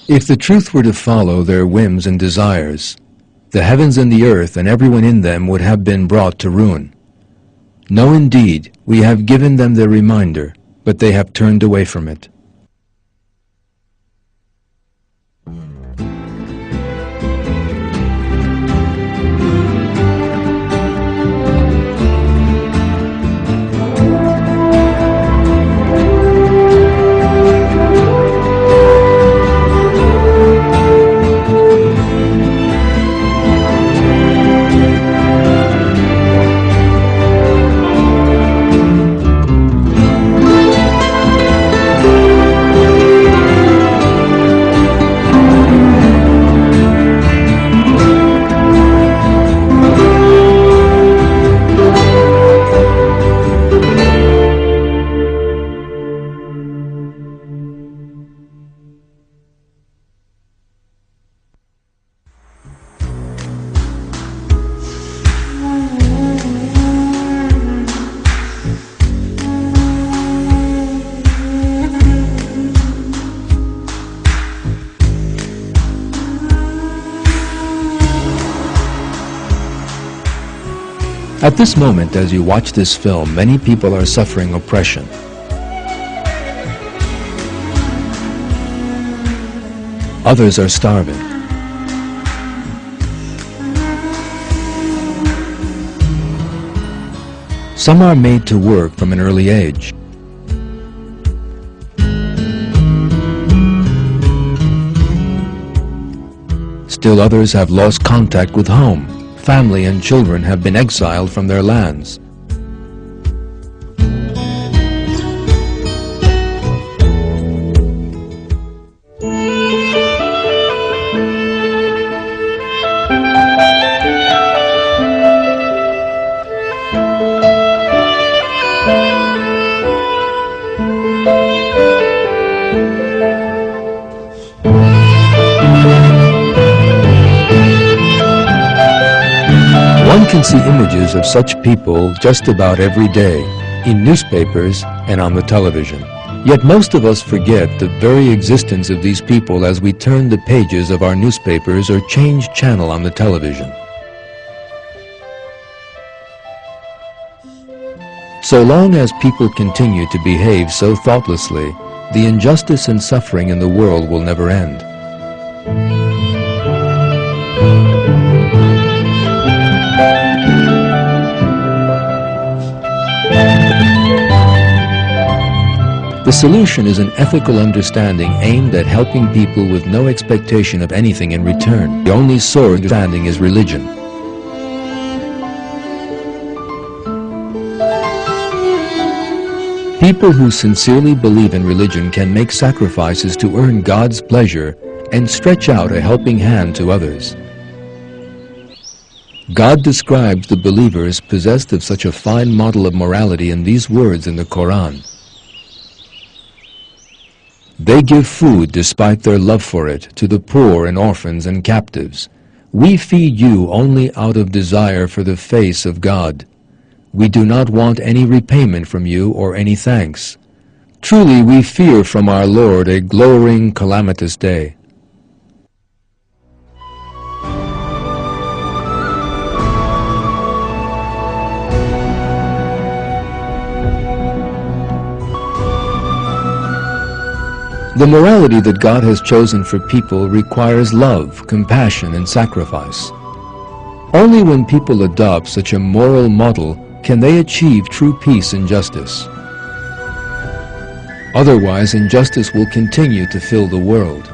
If the truth were to follow their whims and desires, the heavens and the earth and everyone in them would have been brought to ruin. No, indeed, we have given them their reminder, but they have turned away from it. At this moment, as you watch this film, many people are suffering oppression. Others are starving. Some are made to work from an early age. Still others have lost contact with home. Family and children have been exiled from their lands. One can see images of such people just about every day, in newspapers and on the television. Yet most of us forget the very existence of these people as we turn the pages of our newspapers or change channel on the television. So long as people continue to behave so thoughtlessly, the injustice and suffering in the world will never end. The solution is an ethical understanding aimed at helping people with no expectation of anything in return. The only source of understanding is religion. People who sincerely believe in religion can make sacrifices to earn God's pleasure and stretch out a helping hand to others. God describes the believers possessed of such a fine model of morality in these words in the Quran. They give food despite their love for it to the poor and orphans and captives. We feed you only out of desire for the face of God. We do not want any repayment from you or any thanks. Truly we fear from our Lord a glowing, calamitous day. The morality that God has chosen for people requires love, compassion, and sacrifice. Only when people adopt such a moral model can they achieve true peace and justice. Otherwise, injustice will continue to fill the world,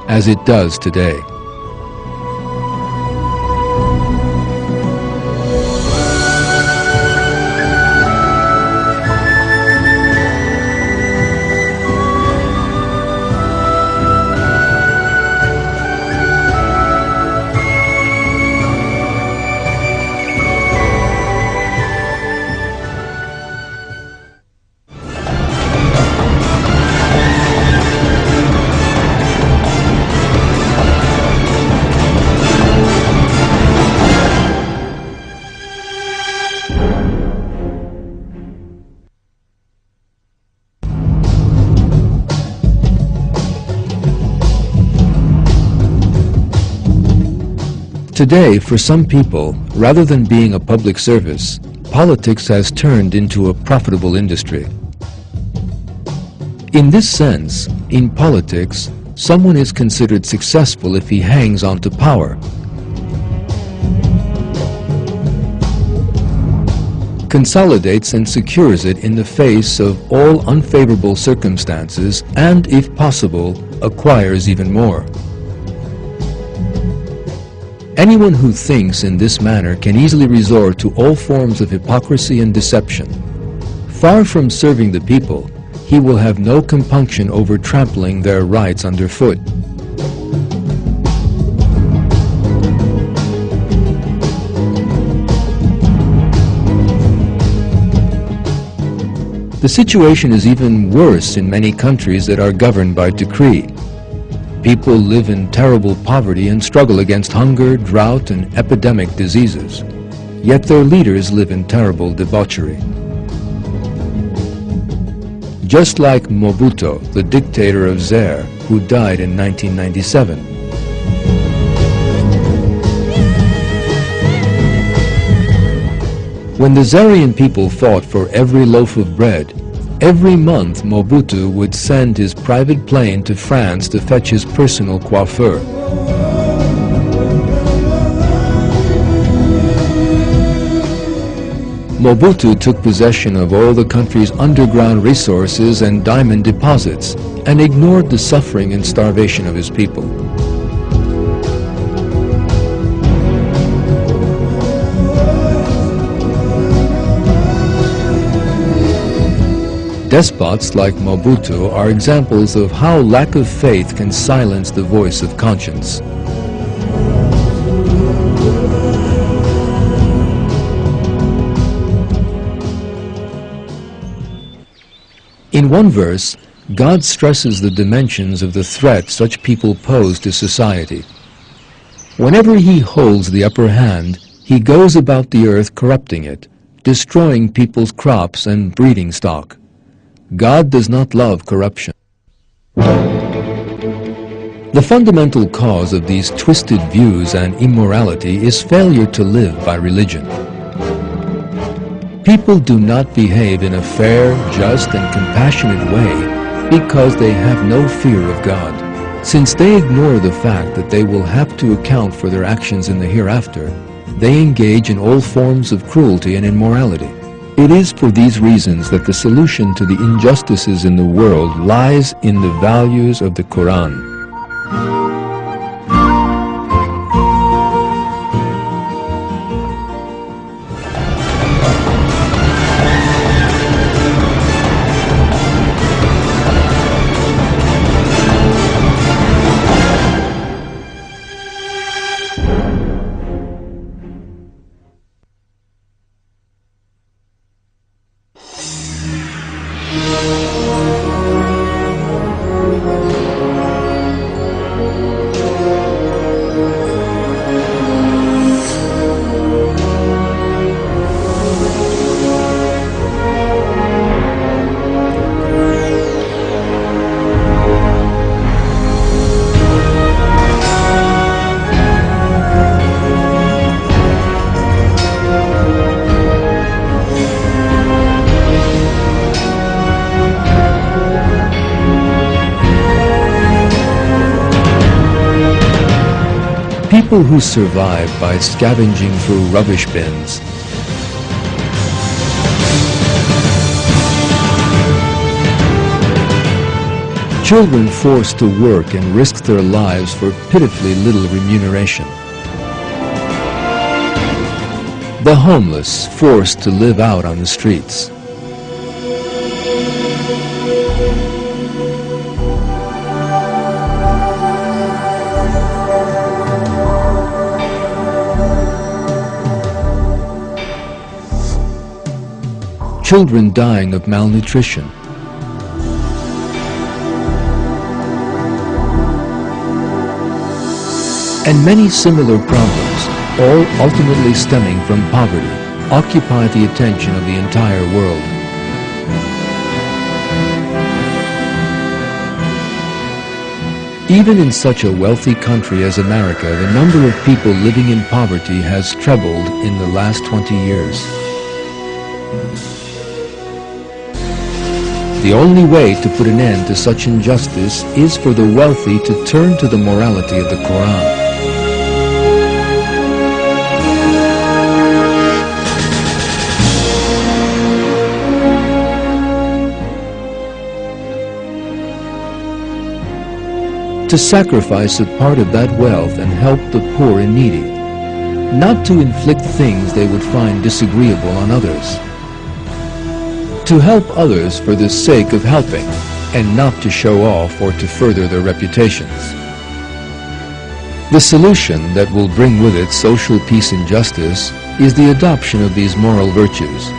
as it does today. Today, for some people, rather than being a public service, politics has turned into a profitable industry. In this sense, in politics, someone is considered successful if he hangs on to power. Consolidates and secures it in the face of all unfavorable circumstances and, if possible, acquires even more. Anyone who thinks in this manner can easily resort to all forms of hypocrisy and deception. Far from serving the people, he will have no compunction over trampling their rights underfoot. The situation is even worse in many countries that are governed by decree. People live in terrible poverty and struggle against hunger, drought, and epidemic diseases. Yet their leaders live in terrible debauchery. Just like Mobutu, the dictator of Zaire, who died in 1997. When the Zairean people fought for every loaf of bread, every month Mobutu would send his private plane to France to fetch his personal coiffeur. Mobutu took possession of all the country's underground resources and diamond deposits and ignored the suffering and starvation of his people. Despots like Mobutu are examples of how lack of faith can silence the voice of conscience. In one verse, God stresses the dimensions of the threat such people pose to society. Whenever he holds the upper hand, he goes about the earth corrupting it, destroying people's crops and breeding stock. God does not love corruption. The fundamental cause of these twisted views and immorality is failure to live by religion. People do not behave in a fair, just, and compassionate way because they have no fear of God. Since they ignore the fact that they will have to account for their actions in the hereafter, they engage in all forms of cruelty and immorality. It is for these reasons that the solution to the injustices in the world lies in the values of the Quran. People who survive by scavenging through rubbish bins, children forced to work and risk their lives for pitifully little remuneration, the homeless forced to live out on the streets, children dying of malnutrition, and many similar problems, all ultimately stemming from poverty, occupy the attention of the entire world. Even in such a wealthy country as America, the number of people living in poverty has trebled in the last 20 years. The only way to put an end to such injustice is for the wealthy to turn to the morality of the Quran. To sacrifice a part of that wealth and help the poor and needy, not to inflict things they would find disagreeable on others. To help others for the sake of helping, and not to show off or to further their reputations. The solution that will bring with it social peace and justice is the adoption of these moral virtues.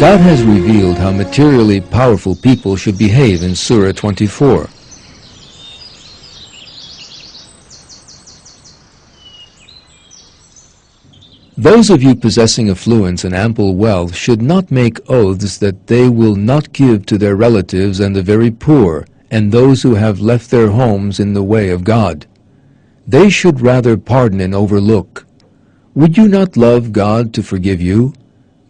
God has revealed how materially powerful people should behave in Surah 24. Those of you possessing affluence and ample wealth should not make oaths that they will not give to their relatives and the very poor, and those who have left their homes in the way of God. They should rather pardon and overlook. Would you not love God to forgive you?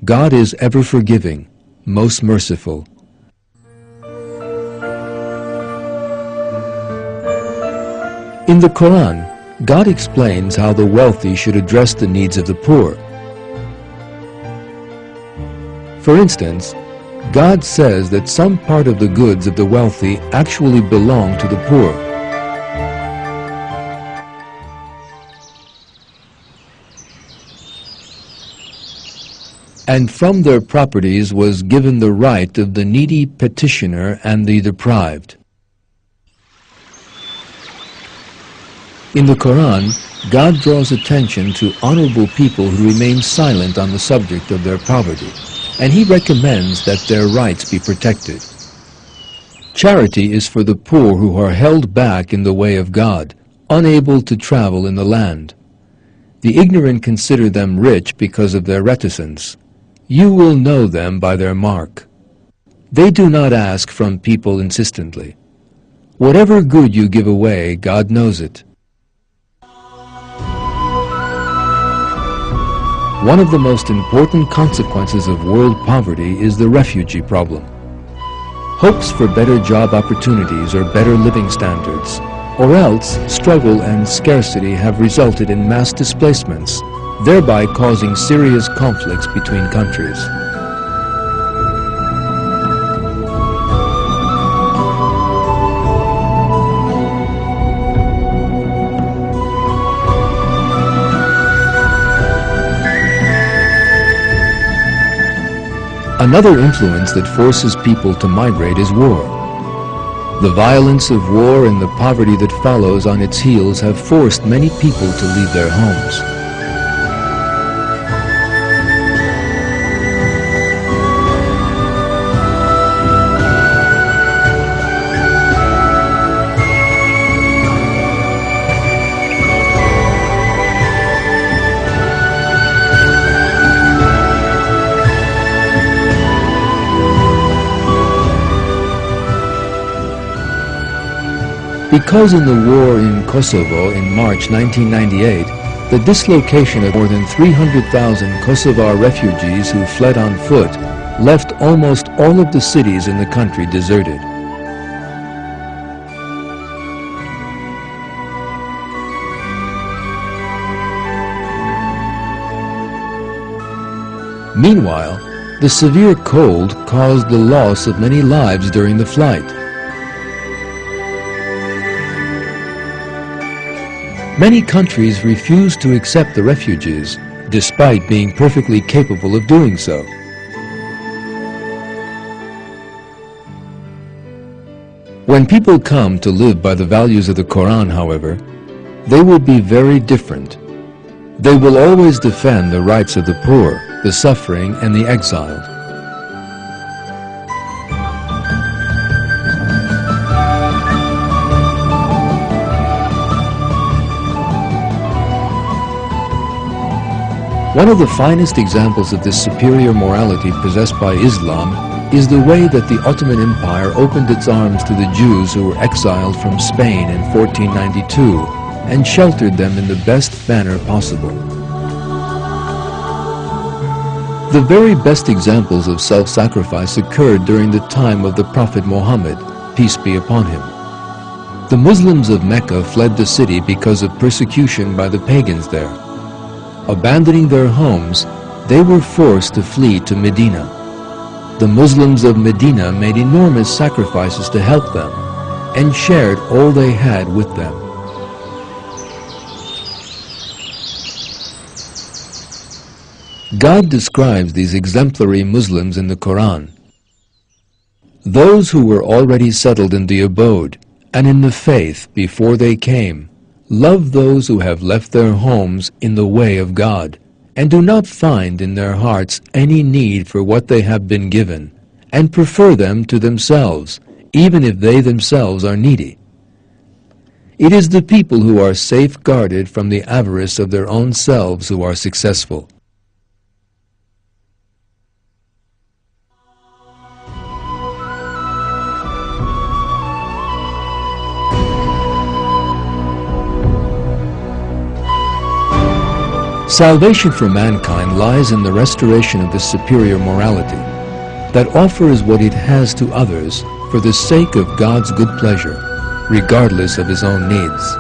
God is ever forgiving, most merciful. In the Quran, God explains how the wealthy should address the needs of the poor. For instance, God says that some part of the goods of the wealthy actually belong to the poor. And from their properties was given the right of the needy petitioner and the deprived. In the Quran, God draws attention to honorable people who remain silent on the subject of their poverty, and He recommends that their rights be protected. Charity is for the poor who are held back in the way of God, unable to travel in the land. The ignorant consider them rich because of their reticence. You will know them by their mark. They do not ask from people insistently. Whatever good you give away, God knows it. One of the most important consequences of world poverty is the refugee problem. Hopes for better job opportunities or better living standards, or else struggle and scarcity have resulted in mass displacements, thereby causing serious conflicts between countries. Another influence that forces people to migrate is war. The violence of war and the poverty that follows on its heels have forced many people to leave their homes. Because in the war in Kosovo in March 1998, the dislocation of more than 300,000 Kosovar refugees who fled on foot left almost all of the cities in the country deserted. Meanwhile, the severe cold caused the loss of many lives during the flight. Many countries refuse to accept the refugees, despite being perfectly capable of doing so. When people come to live by the values of the Quran, however, they will be very different. They will always defend the rights of the poor, the suffering, and the exiled. One of the finest examples of this superior morality possessed by Islam is the way that the Ottoman Empire opened its arms to the Jews who were exiled from Spain in 1492 and sheltered them in the best manner possible. The very best examples of self-sacrifice occurred during the time of the Prophet Muhammad, peace be upon him. The Muslims of Mecca fled the city because of persecution by the pagans there. Abandoning their homes, they were forced to flee to Medina. The Muslims of Medina made enormous sacrifices to help them and shared all they had with them. God describes these exemplary Muslims in the Quran. Those who were already settled in the abode and in the faith before they came love those who have left their homes in the way of God, and do not find in their hearts any need for what they have been given, and prefer them to themselves, even if they themselves are needy. It is the people who are safeguarded from the avarice of their own selves who are successful. Salvation for mankind lies in the restoration of this superior morality that offers what it has to others for the sake of God's good pleasure, regardless of his own needs.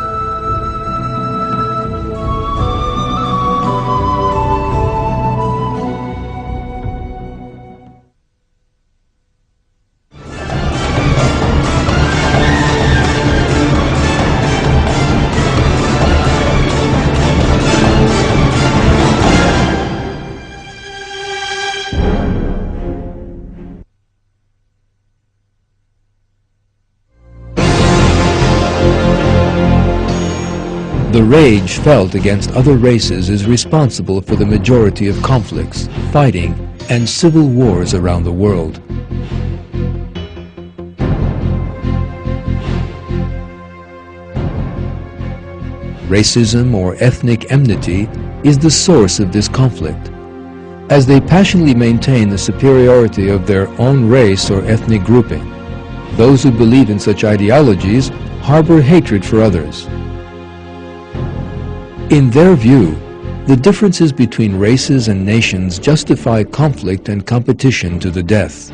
The rage felt against other races is responsible for the majority of conflicts, fighting, and civil wars around the world. Racism or ethnic enmity is the source of this conflict, as they passionately maintain the superiority of their own race or ethnic grouping. Those who believe in such ideologies harbor hatred for others. In their view, the differences between races and nations justify conflict and competition to the death.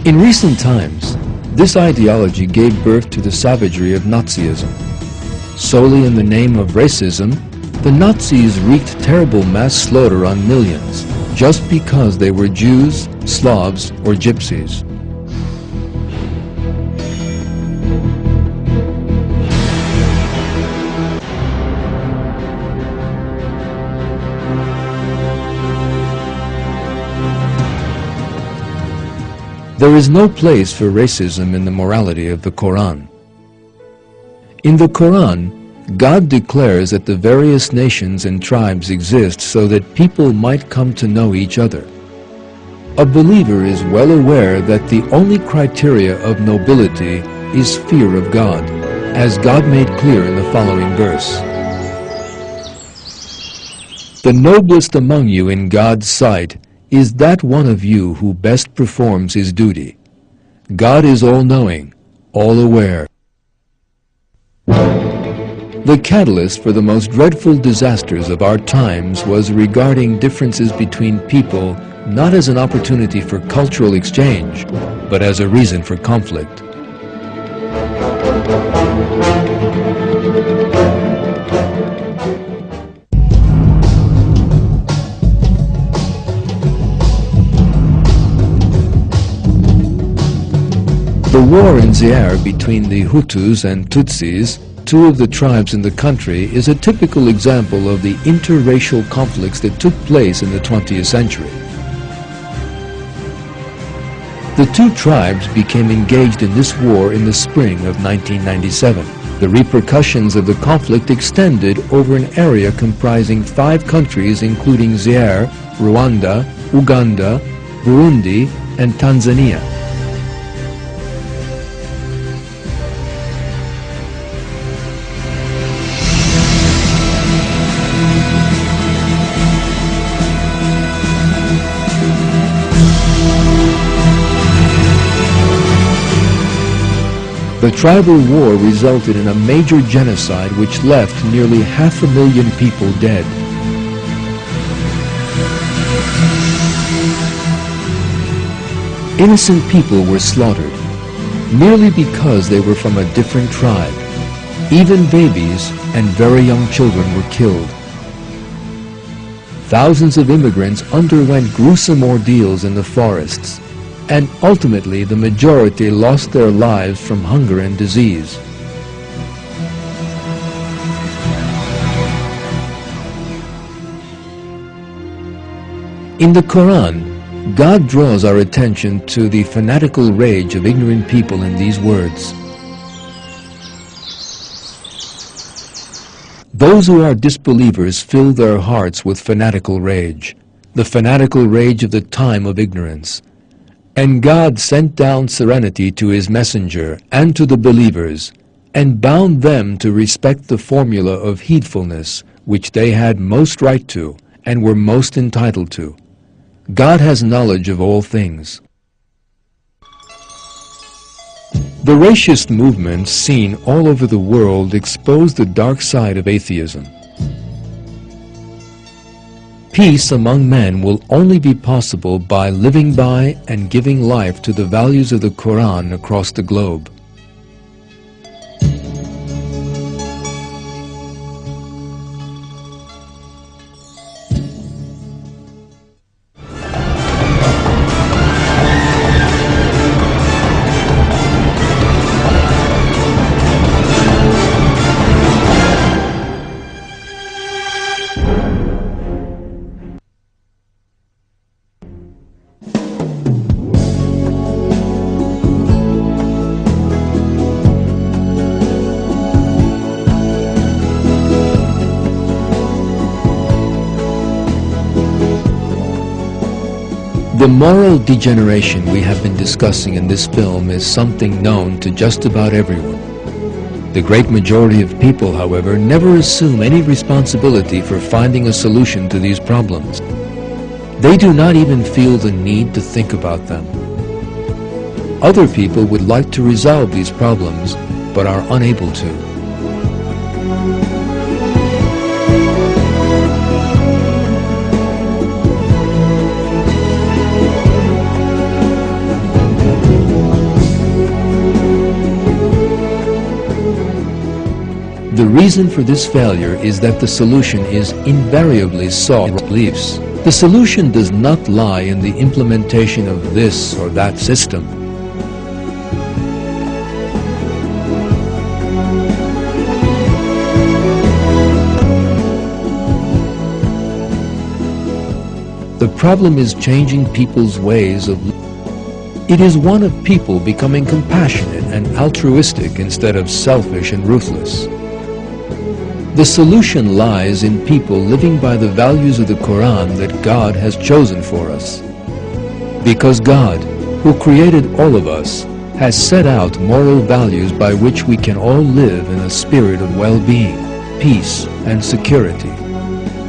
In recent times, this ideology gave birth to the savagery of Nazism. Solely in the name of racism, the Nazis wreaked terrible mass slaughter on millions just because they were Jews, Slavs, or Gypsies. There is no place for racism in the morality of the Quran. In the Quran, God declares that the various nations and tribes exist so that people might come to know each other. A believer is well aware that the only criteria of nobility is fear of God, as God made clear in the following verse. The noblest among you in God's sight is that one of you who best performs his duty. God is all-knowing, all-aware. The catalyst for the most dreadful disasters of our times was regarding differences between people not as an opportunity for cultural exchange, but as a reason for conflict. The war in Zaire between the Hutus and Tutsis, two of the tribes in the country, is a typical example of the interracial conflicts that took place in the 20th century. The two tribes became engaged in this war in the spring of 1997. The repercussions of the conflict extended over an area comprising 5 countries including Zaire, Rwanda, Uganda, Burundi, and Tanzania. The tribal war resulted in a major genocide which left nearly 500,000 people dead. Innocent people were slaughtered, merely because they were from a different tribe. Even babies and very young children were killed. Thousands of immigrants underwent gruesome ordeals in the forests, and ultimately the majority lost their lives from hunger and disease. In the Quran, God draws our attention to the fanatical rage of ignorant people in these words. Those who are disbelievers fill their hearts with fanatical rage, the fanatical rage of the time of ignorance. And God sent down serenity to His messenger and to the believers, and bound them to respect the formula of heedfulness which they had most right to and were most entitled to. God has knowledge of all things. The racist movements seen all over the world expose the dark side of atheism. Peace among men will only be possible by living by and giving life to the values of the Quran across the globe. The moral degeneration we have been discussing in this film is something known to just about everyone. The great majority of people, however, never assume any responsibility for finding a solution to these problems. They do not even feel the need to think about them. Other people would like to resolve these problems, but are unable to. The reason for this failure is that the solution is invariably sought in beliefs. The solution does not lie in the implementation of this or that system. The problem is changing people's ways of living. It is one of people becoming compassionate and altruistic instead of selfish and ruthless. The solution lies in people living by the values of the Quran that God has chosen for us. Because God, who created all of us, has set out moral values by which we can all live in a spirit of well-being, peace, and security.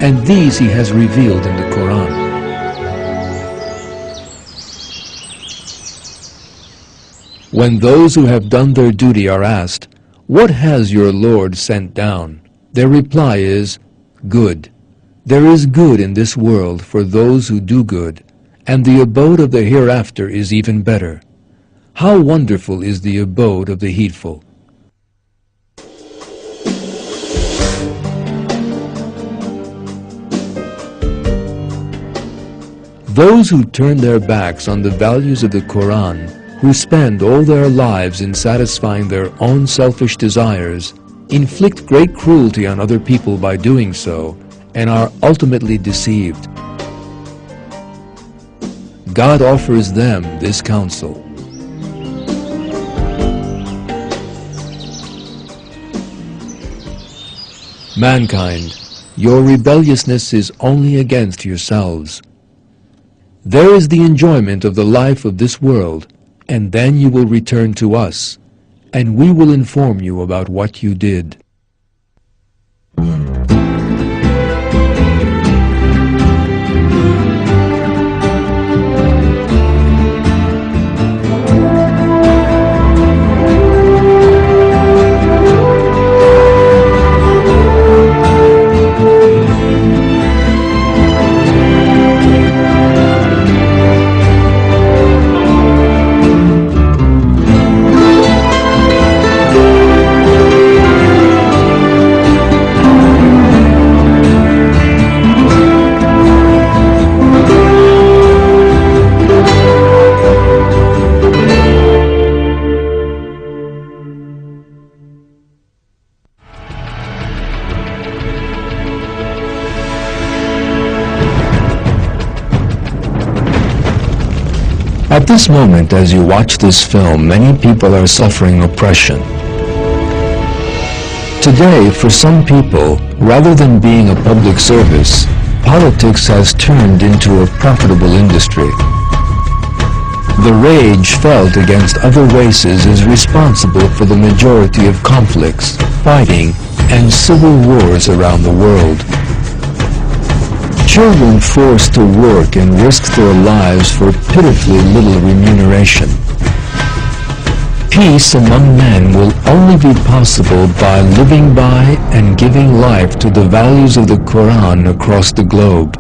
And these He has revealed in the Quran. When those who have done their duty are asked, "What has your Lord sent down?" their reply is, "Good. There is good in this world for those who do good, and the abode of the hereafter is even better. How wonderful is the abode of the heedful." Those who turn their backs on the values of the Quran, who spend all their lives in satisfying their own selfish desires, inflict great cruelty on other people by doing so, and are ultimately deceived. God offers them this counsel. Mankind, your rebelliousness is only against yourselves. There is the enjoyment of the life of this world, and then you will return to us, and we will inform you about what you did. At this moment, as you watch this film, many people are suffering oppression. Today, for some people, rather than being a public service, politics has turned into a profitable industry. The rage felt against other races is responsible for the majority of conflicts, fighting, and civil wars around the world. Children forced to work and risk their lives for pitifully little remuneration. Peace among men will only be possible by living by and giving life to the values of the Quran across the globe.